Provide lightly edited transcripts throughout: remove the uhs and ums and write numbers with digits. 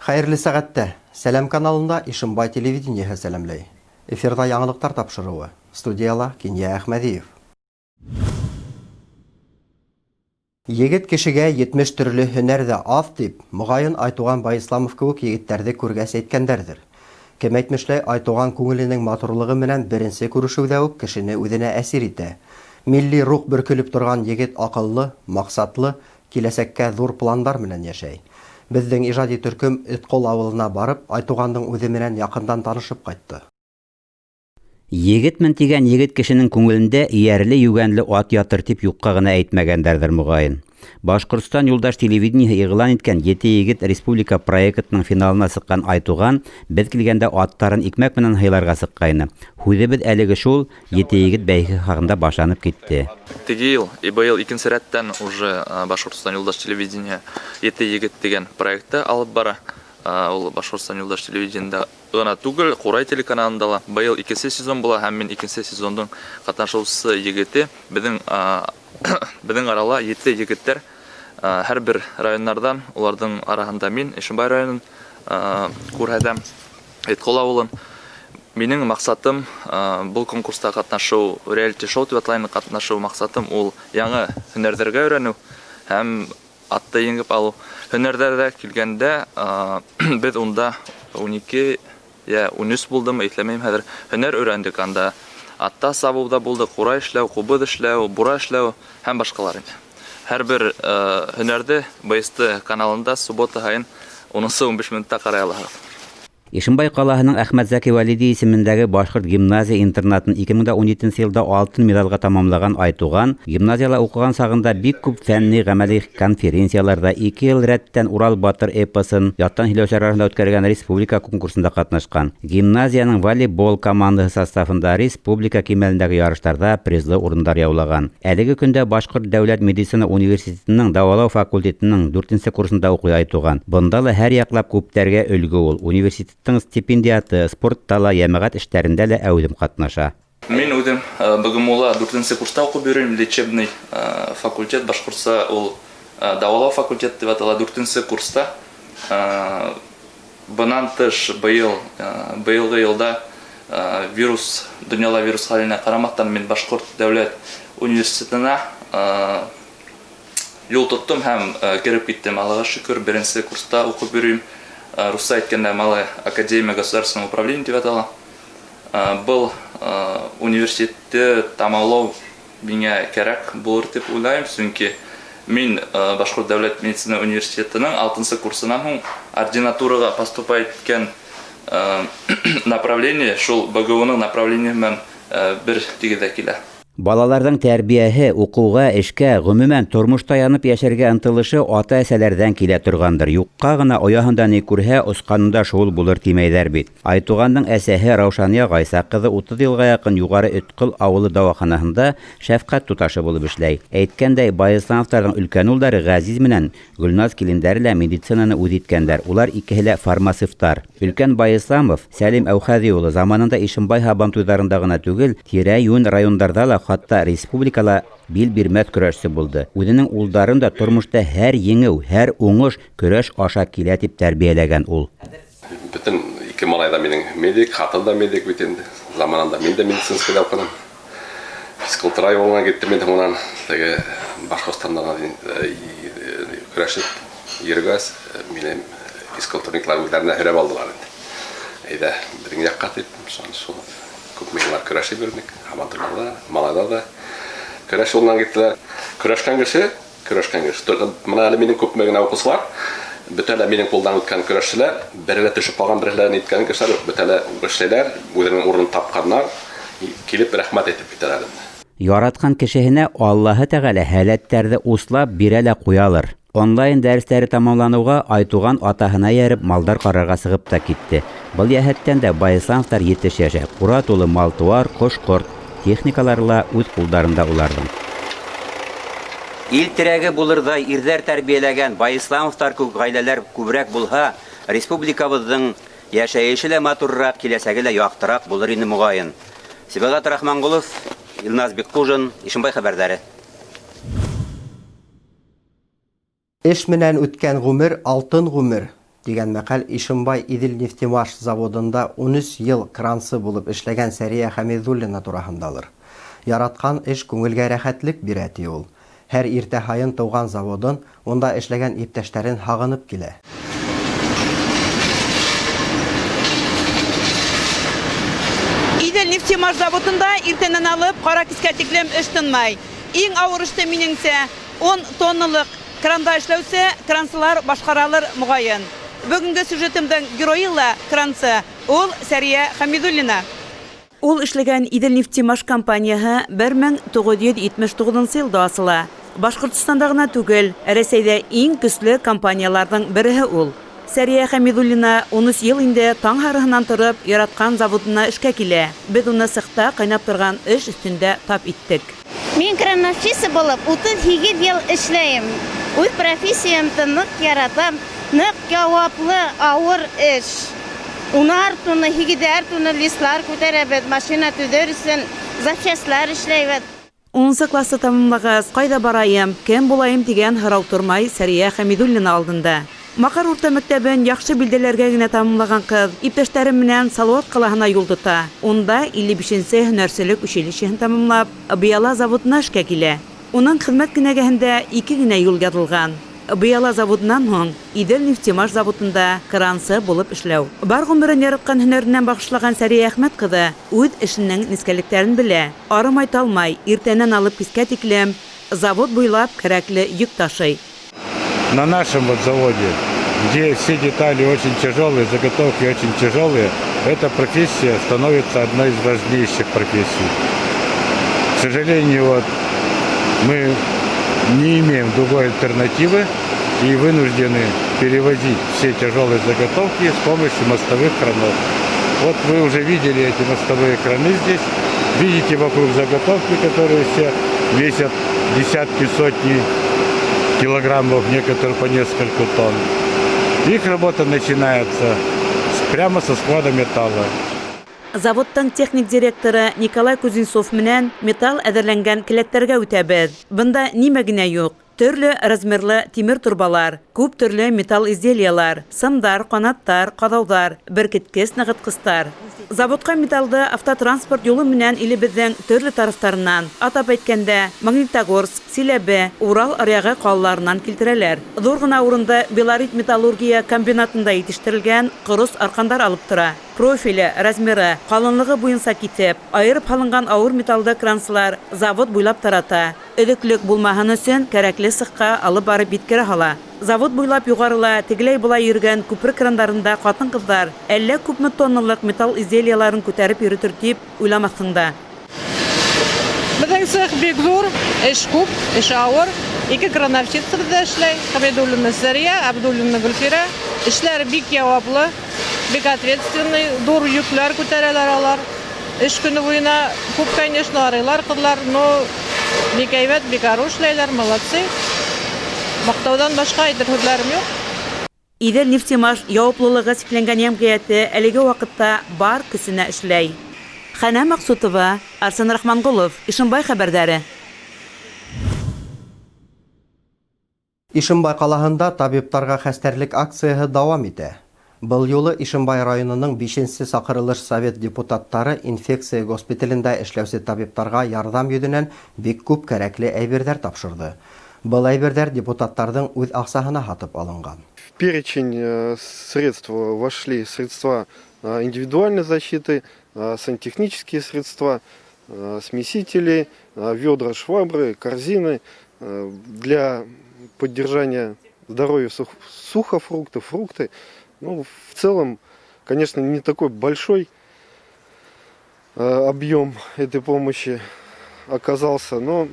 Хәерле сәгатьтә Сәлам каналында Ишембай телевидениеһы сәламләй. Эфирда яңалыктар тапшыруы. Студияла Киния Әхмәдиев. Егет кешегә 70 төрле һөнәрдә аз дип, мөгаен Айтуган Байисламов кебек егетләрне күргәс әйткәндәрдер. Кем әйтмешләй, Айтуган күңеленең матурлыгы менән беренче күрешүдә үк кешене үзенә әсир итә. Милли рух бөркелеп торган егет акыллы, максатлы, киләсәккә зур планнар белән яшәй. Безнең иҗади төркем Эткол авылына барып, Айтуганның үзе менән якындан танышып кайтты. Егетмен тигән егет кешенең күңелендә иярле-югәнле ат ятыр дип юкка гына әйтмәгәндәрдер мөгаен. Башкортстан юлдаш телевидениеһы игълан иткән 7 егет республика проектының финалына сыккан Айтуган без килгәндә аттарын икмәк менән һыйларга сыккайны. Хүҙебеҙ әлеге шул 7 егет бәйге хакында башланып китте. Теге ел и быел икенче рәттән уже Башкортстан юлдаш телевидение 7 егет дигән проектты алып бара. Ул Башкортстан юлдаш телевидениеда гына түгел, Курай телеканалында ла быел икенче сезон була һәм мин икенче сезондың катнашучысы егете. Безнең арала 7 егеттер һәр бер районнардан, уларның арасында мин Ишембай районын күрһәдәм, Эткол авылын. Минең максатым бу конкурста катнашу, реалити шоу дип аталган катнашу максатым ул яңа һөнәрләргә өйрәнү һәм атты еңеп алу. Һөнәрләргә килгәндә без унда 12 я 13 булдым, әйтелмәйм хәзер. Һөнәр өйрәндек анда. Атта сабуда булды, кура эшләү, кубыз эшләү, бура эшләү һәм башкалар инде. Һәр бер һөнәрде БСТ каналында суббота һайын 10-15 минутта карый алабыз. Ишембай ҡалаһының Әхмәтзәки Валиди исемендәге башҡорт гимназия интернатын 2017 елда алтын медалға тамамлаған Айтуган, гимназияла уҡыған сағында бик күп фәнни ғәмәли конференцияларда 2 йыл рәттән Урал батыр эпосын яттан һөйләүселәр арасында үткәргән республика конкурсында ҡатнашҡан. Гимназияның волейбол командаһы составында республика кимәлендәге ярыштарҙа призлы урындар яулаған. Әлеге көндә Башҡорт дәүләт медицина университетының дауалау факультетының 4-нче курсында уҡый Айтуган. Бында ла һәр яҡлап күптәргә өлгө ул. Университет стипендиаты, спортта ла, йәмәғәт эштәрендә лә әүҙем ҡатнаша. Мин үҙем БГМУла 4-нче курста уҡып йөрөйөм, лечебный факультет, башҡортса ул дауалау факультет дип атала 4-нче курста. Бынан тыш быйылғы йылда донъяла вирус хәленә ҡарамаҫтан мин Башҡорт дәүләт университетына юл тоттом һәм киреп киттем. Аллаға шөкөр, 1-нче курста уҡып йөрөйөм. Русса әйткәндә Малая академия государственного управления дип атала. Был университетты тамамлау миңә кәрәк булыр дип уйлайым, чөнки мин Башҡорт дәүләт медицина университетының 6-нчы курсынан һуң ординатурага поступать иткән направление шул БГУның направление менән бер тигеҙә килә. Балаларҙың тәрбиәһе, уҡыуға, эшкә, ғөмүмән тормошта янып йәшәргә ынтылышы ата-әсәләрҙән килә торғандыр. Юҡҡа ғына ояһында ни күрһә, осҡанында шул булыр тимәйҙәр бит. Айтуғандың әсәһе Раушания Ғайса ҡыҙы 30 йылға яҡын юғары Өткөл ауылы дауаханаһында шәфҡәт туташы булып эшләй. Әйткәндәй, Байыслановтарҙың өлкән улдары Ғәзиз менән Гөлназ килендәре лә медицинаны үҙ иткәндәр. Улар икеһе лә фармацевттар. Өлкән Байысламов Сәлим Әүхәҙи улы заманында Ишембай һабан туйҙарында ғына түгел, тирә-йүн райондарҙа ла, хатта республикала бил бирмәҫ көрәшсе булды. Үҙенең улдарын да тормошта һәр еңеү, һәр уңыш көрәш аша килә дип тәрбиәләгән ул. Бөтөн ике малай да минең медик, хатын да медик бит инде. Заманында мин дә медицинскийда уҡыдым. Физкультура районына киттем инде унан теге Башҡортостандан көрәшеп йөргәс, мине физкультурниклар үҙҙәренә һөйрәп алдылар инде. Әйҙә, беҙҙең яҡҡа тип, шул күп миңлар көрәшеп йөрөнөк. Аматурларда, малайҙар да көрәш юлынан киттеләр. Көрәшкән кеше. Мына әле минең күпме генә уҡыусылар, бөтәлә минең ҡулдан үткән көрәшселәр, берелә төшөп ҡалған, берелә иткән кешеләр, бөтәлә эшләйҙәр, үҙенең урынын тапҡандар, килеп рәхмәт әйтеп китәләр. Яратҡан кешеһенә Аллаһы Тәғәлә һәләттәрҙе услап бирә лә ҡуялыр. Онлайн дәрестәре тамамланыуға Айтуган атаһына йәреп малдар ҡарарға сығып та китте. Был йәһәттән дә Байыслановтар етеш йәшәп, ҡура тулы мал-тыуар, ҡош-ҡорт, техникалары ла үҙ ҡулдарында уларҙың. Ил терәге булырҙай ирҙәр тәрбиәләгән Байыслановтар күп ғаиләләр күберәк булһа, республикабыҙҙың йәшәйеше лә матурыраҡ, киләсәге лә яҡтыраҡ булыр ине мөғайын. Сибәғәт Рахманғолов, Илназ Бикҡужин, Ишембай хәбәрҙәре. Эш менән үткән ғүмер алтын ғүмер дигән мәкаль Ишембай Идел-Нефтемаш заводында 13 ел крансы булып эшләгән Сәрия Хәмидуллина тураһындалыр. Яраткан эш күңелгә рәхәтлек бирә ди ул. Һәр иртә һайын тыуган заводын, онда эшләгән иптәшләрен һагынып килә. Идел-Нефтемаш заводында иртәнән алып кара кискә тиклем эш тынмай. Иң авыр эште минеңсә 10 тонналык кранда эшләүсе крансылар башкаралыр мугаен. Бүгенге сюжетымның геройы ла крансы, ул Сәрия Хәмидуллина. Ул эшләгән Идел-Нефтемаш компанияһы 1979 елда асыла. Башкортстанда гына түгел, Рәсәйдә иң көчле компанияларның береһе ул. Сәрия Хәмидуллина 13 ел инде таң һарыһынан торып, яраткан заводына эшкә килә. Без уны цехта кайнап торган эш өстендә тап иттек. Мин крановщица булып 38 ел эшләйм. Үз профессиямды нык яратам, нык җаваплы, авыр эш. Унар туны, хигидәр туны листлар күтәрәбез, машина төзәрсен, запчастлар эшләйбез. 10 классы тамамлагач, кайда барайым, кем булайым дигән һорау тормай Сәрия Хәмидуллина алдында. Макар урта мәктәбен яхшы билдәләргә генә тамамлаган кыз, иптәшләре белән Салават калаһына юл тота. Унда 55-нче һөнәрчелек училищеһын тамамлап, Быяла заводына эшкә килә. Уның хезмәт кенәгәһендә 2 генә юл язылган. Быяла заводынан һоң Идел-Нефтемаш заводында крансы булып эшләү. Бар гомерен яраткан һөнәреннән багышлаган Сәрия Әхмәт кызы үз эшенең нескәлекләрен белә. Арымай талмай, иртәнән алып кискә тиклем завод буйлап кирәкле йөк ташый. На нашем вот заводе, где все детали очень тяжелые, заготовки очень тяжелые, эта профессия становится одной из важнейших профессий. К сожалению, вот, мы не имеем другой альтернативы и вынуждены перевозить все тяжелые заготовки с помощью мостовых кранов. Вот вы уже видели эти мостовые краны здесь. Видите вокруг заготовки, которые все весят десятки, сотни килограммов, некоторые по несколько тонн. Их работа начинается прямо со склада металла. Заводтың техник директоры Николай Кузенцов менән металл әҙерләнгән келәттәргә үтәбез. Бында нимә генә юк. Төрле размерлы тимер турбалар, күп төрле металл изделиялар, сымдар, канаттар, кадаудар, беркеткес нығытқыстар. Заводка металлды автотранспорт юлы менән илебезнең төрле тарафтарыннан, атап әйткәндә, Магнитогорск, Силәбе, Урал аръягы калаларынан килтерәләр. Зур гына урында Белорит металлургия комбинатында итештерелгән корос аркандар алып тора. Профиле, размеры, калынлыгы буенча китеп, айырып халынган авыр металлды кранслар завод буйлап тарата. Өдөклек булмаһын өчен кирәкле цехка алып барып биткерә һала. Завод буйлап югарыла, тегеләй булай йөргән күпер крандарында хатын-кызлар әллә күпме тонналык металл изделияларын күтәреп йөрүтер дип уйламассың да. Безнең цех бик зур, эш күп, эш авыр. 2 крановщица бездә эшләй, Хәмидуллина Сәрия, Абдуллина Гөлфирә. Эшләре бик яваплы, бик ответственный, зур йөкләр күтәрәләр алар. Эш көне буена күп, конечно, арыйлар кызлар, но бик әйбәт, бик ару эшләйләр, молодцы. Мактаудан башка әйтер сүзләрем юк. Идел-Нефтемаш яуаплылыгы сикләнгән җәмгыяте әлеге вакытта бар көсенә эшләй. Хана Максутова, Арсен Рахмангулов, Ишембай хәбәрдәре. Ишембай калаһында табибларга хәстәрлек акцияһы дәвам итә. Был юлы Ишембай районының 5-нче сакырылыш совет депутаттары инфекция госпиталендә эшләүче табибларга ярдәм йөзеннән бик күп кирәкле әйберләр тапшырды. Был әйберләр депутаттарның үз аксаһына һатып алынган. В перечень средств вошли средства индивидуальной защиты, сантехнические средства, смесители, ведра, швабры, корзины для поддержания здоровья сухофрукты, фрукты. Ну, в целом, конечно, не такой большой объем этой помощи оказался, но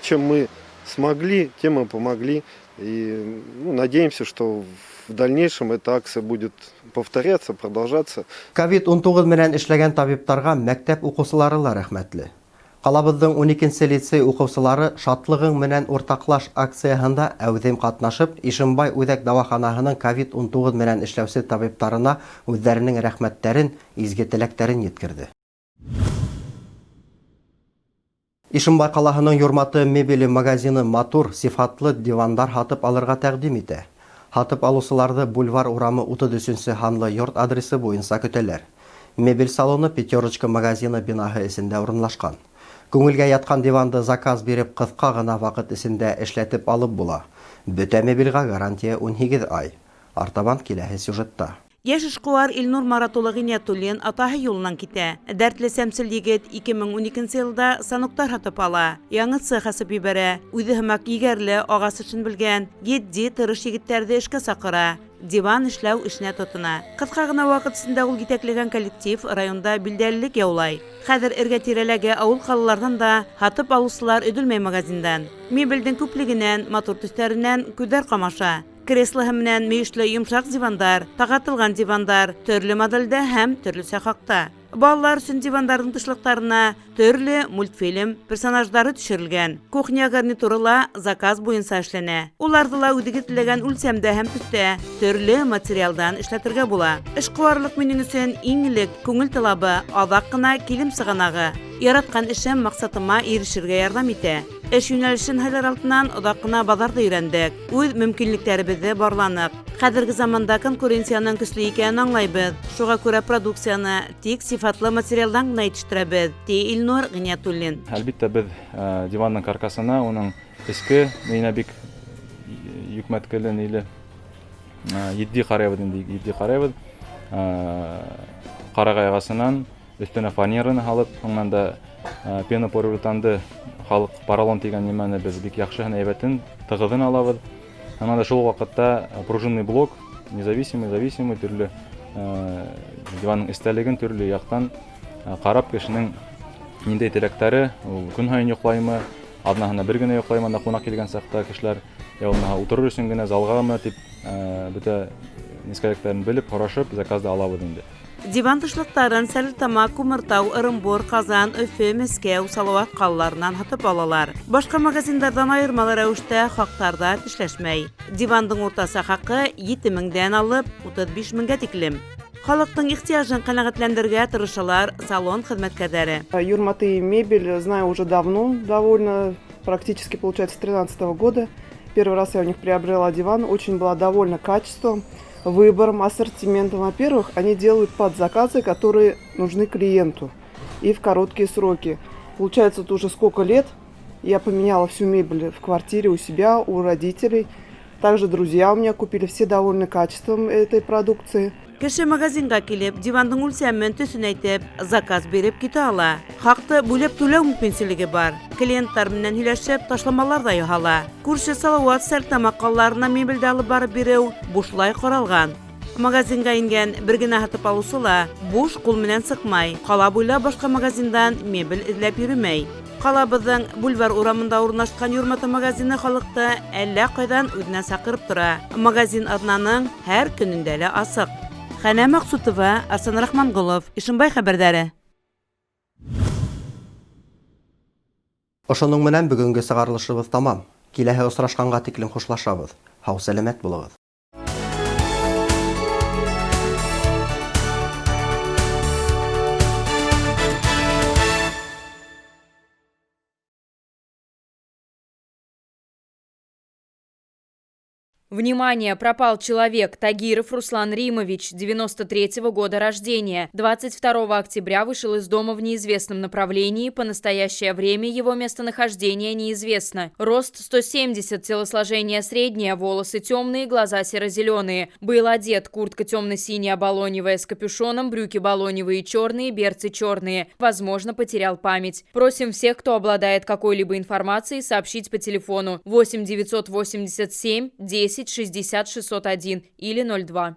чем мы смогли, тем мы помогли. И надеемся, что в дальнейшем эта акция будет повторяться, продолжаться. COVID-19 менән эшләгән табибларга мәктәп укучылары ла рәхмәтле. Калабызның 12-нче лицей укучылары шатлыгың менән уртаклаш акцияһында әүдем катнашып, Ишембай үзәк дәваханаһының COVID-19 менән эшләүче табибларына үзләренең рәхмәтләрен, изге теләкләрен yetkirdi. Ишембай калаһының Юрматы мебели магазины матур, сифатлы дивандар һатып алырга тәкъдим итә. Һатып алучыларҙы Бульвар урамы 33-нче һанлы йорт адресы буйынса көтәләр. Мебель салоны «Пятерочка» магазины бинаһы эсендә урынлашкан. Күңелгә яткан диванды заказ биреп кыска гына вакыт эсендә эшләтеп алып була. Бөтә мебельгә гарантия 18 ай. Артабан киләһе сюжетта. Яш эшкуар Илнур Маратулы Гыйниятуллин атаһы юлынан китә. Дәртле сәмсел егет 2012 елда сануктар һатып ала. Яңы цех асып ебәрә. Үзе һәмәк егәрле, агасы өчен белгән, гетди тырыш егетләрне эшкә сакыра. Диван эшләү эшенә тотына. Кыска гына вакыт эчендә ул җитәкләгән коллектив районда билдәлелек яулай. Хәзер эргә-тирәләге авыл халыклардан да һатып алучылар өдөлмәй магазиндан. Мебельдең күплегеннән, матур төсләреннән күҙҙәр камаша. Креслоһы менән мөйешле йомшак дивандар, тағатылған дивандар, төрле модельдә һәм төрлесе хакта. Балалар өчен дивандардың тышлыктарына төрле мультфильм персонаждары төшерелгән. Кухня гарнитурыла заказ буенча эшләнә. Уларны ла үзе теләгән үлчәмдә һәм төстә төрле материалдан эшләтергә була. Эшкуарлык минең өчен иң элек күңел талабы, аҙаҡ кына килем сығанағы. Яраткан эшем максатыма ирешергә ярдәм итә. Эш юнәлешен һайлар артынан оҙаҡ кына баҙарҙа өйрәндек. Үҙ мөмкинлектәребеҙҙе барланыҡ. Хәҙерге заманда конкуренцияның көслө икәнен аңлайбыҙ. Шуға күрә продукцияны тик сифатлы материалдан гына етештерәбеҙ, ди Илнур Гыйниятуллин. Әлбиттә, беҙ диванның каркасына, уның эске мейенә бик йөкмәткеле ниле етди ҡарайбыҙ. Ҡарағай ағасынан өҫтөнә фанераны һалып, һуңынан да пенополиуретанды халыҡ поролон тигән нимәне беҙ бик яҡшыһын әйбәтен тығыҙын алабыҙ. Һәм шул ваҡытта пружинный блок, независимый, төрлө диванның эстәлеген төрлө яҡтан ҡарап, кешенең ниндәй теләктәре, көн һайын йоҡлаймы, аҙнаһына бер генә йоҡлаймы, ҡунаҡ килгән саҡта кешеләр ултырыр өсөн генә залғамы тип бөтә нескәлектәрен белеп, һорашып, заказды алабыҙ инде. Диван тышлыҡтарын Сәлетама, Күмертау, Ырымбур, Ҡазан, Өфө, Мәскәү, Салауат ҡалаларынан һатып алалар. Башҡа магазиндарҙан айырмалы рәүештә хаҡтарҙа тешләшмәй. Дивандың уртаса хаҡы 7,000-дән алып 35,000-гә тиклем. Халыҡтың ихтияжын ҡәнәғәтләндергә тырышалар салон хеҙмәткәрҙәре. Юрматы мебель знаю уже давно, довольно, практически, получается, с 2013 года. Первый раз я у них приобрела диван, очень была довольна качеством, выбором, ассортиментом. Во-первых, они делают под заказы, которые нужны клиенту и в короткие сроки. Получается, это уже сколько лет я поменяла всю мебель в квартире у себя, у родителей. Также друзья у меня купили, все довольны качеством этой продукции. Кеше магазинға килеп, дивандың үлсәмен төсін әйтеп, заказ береп китә ала. Хаҡты бүлеп түләү мөмкинселеге бар. Клиенттар менән һөйләшеп, ташламалар да яһала. Күрше Салауат, Сәлетама ҡалаларына мебелде алып барып биреү бушлай ҡаралған. Магазинға ингән бер генә һатып алыусы ла буш ҡул менән сыҡмай. Ҡала буйлап башҡа магазиндан мебель эҙләп йөрөмәй. Ҡалабыҙҙың Бульвар урамында урынлашҡан Юрматы магазины халыҡты әллә ҡайҙан үҙенә саҡырып тора. Магазин аҙнаның һәр көнөндә лә асыҡ. Хәнә Мәҡсүтова, Арсен Рахманғолов, Ишембай хәбәрҙәре. Ошоноң менән бөгөнгө сығарылышыбыҙ тамам. Киләһе осрашҡанға тиклем хушлашабыҙ. Һау сәләмәт булығыҙ. Внимание! Пропал человек. Тагиров Руслан Римович, 93-го года рождения. 22 октября вышел из дома в неизвестном направлении. По настоящее время его местонахождение неизвестно. Рост 170, телосложение среднее, волосы темные, глаза серо-зеленые. Был одет: куртка темно-синяя балоневая с капюшоном, брюки балоневые черные, берцы черные. Возможно, потерял память. Просим всех, кто обладает какой-либо информацией, сообщить по телефону 8 987 10 60 601 или 02.